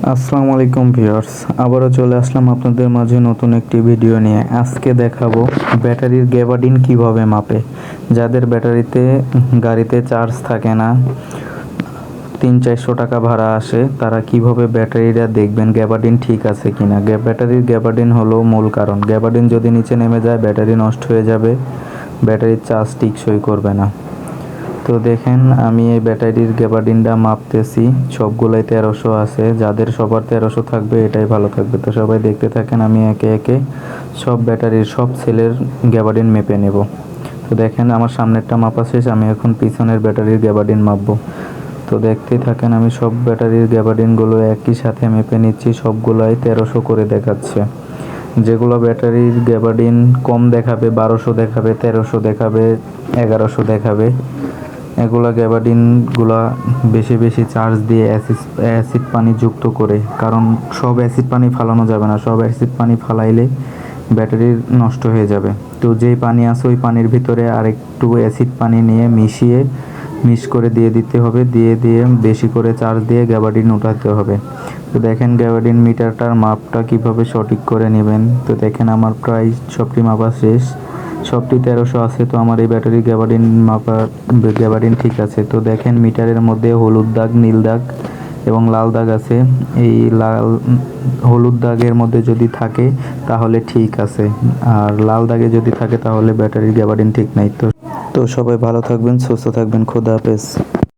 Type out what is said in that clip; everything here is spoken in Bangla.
আসসালামু আলাইকুম ভিউয়ার্স, আবারও চলে আসলাম আপনাদের মাঝে নতুন একটি ভিডিও নিয়ে। আজকে দেখাবো ব্যাটারির গ্যাবার্ডিন কিভাবে মাপে। যাদের ব্যাটারিতে গাড়িতে চার্জ থাকে না, 300-400 টাকা ভাড়া আসে, তারা কিভাবে ব্যাটারিটা দেখবেন গ্যাবার্ডিন ঠিক আছে কিনা। ব্যাটারির গ্যাবার্ডিন হলো মূল কারণ। গ্যাবার্ডিন যদি নিচে নেমে যায় ব্যাটারি নষ্ট হয়ে যাবে, ব্যাটারির চার্জ টিকসই করবে না। তো দেখেন, আমি এই ব্যাটারির গ্যাবার্ডিনটা মাপতেছি। সবগুলাই 1300 আছে, যাদের সবার 1300 থাকবে এটাই ভালো থাকবে। তো সবাই দেখতে থাকেন, আমি একে একে সব ব্যাটারির সব সেলের গ্যাবার্ডিন মেপে নেব। তো দেখেন, আমার সামনেরটা মাপা শেষ, আমি এখন পিছনের ব্যাটারির গ্যাবার্ডিন মাপবো। তো দেখতেই থাকেন, আমি সব ব্যাটারির গ্যাবার্ডিনগুলো একই সাথে মেপে নিচ্ছি। সবগুলাই 1300 করে দেখাচ্ছে। যেগুলো ব্যাটারির গ্যাবার্ডিন কম দেখাবে, 1200 দেখাবে, 1300 দেখাবে, 1100 দেখাবে, এগুলা গ্যাবার্ডিনগুলা বেশি বেশি চার্জ দিয়ে অ্যাসিড পানি যুক্ত করে। কারণ সব অ্যাসিড পানি ফালানো যাবে না, সব অ্যাসিড পানি ফালাইলে ব্যাটারি নষ্ট হয়ে যাবে। তো যেই পানি আছে ওই পানির ভিতরে আরেকটু অ্যাসিড পানি নিয়ে মিক্স করে দিয়ে দিতে হবে। দিয়ে বেশি করে চার্জ দিয়ে গ্যাবার্ডিন উঠাতে হবে। তো দেখেন গ্যাবার্ডিন মিটারটার মাপটা কিভাবে সঠিক করে নেবেন। তো দেখেন, আমার প্রায় সবটি মাপা শেষ, সবটি 1300 আছে। তো আমার এই ব্যাটারি গ্যাবার্ডিন ঠিক আছে। তো দেখেন, মিটারের মধ্যে হলুদ দাগ, নীল দাগ এবং লাল দাগ আছে। এই হলুদ দাগের মধ্যে যদি থাকে তাহলে ঠিক আছে, আর লাল দাগে যদি থাকে তাহলে ব্যাটারির গ্যাবার্ডিন ঠিক নাই। তো সবাই ভালো থাকবেন, সুস্থ থাকবেন। খোদা হাফেজ।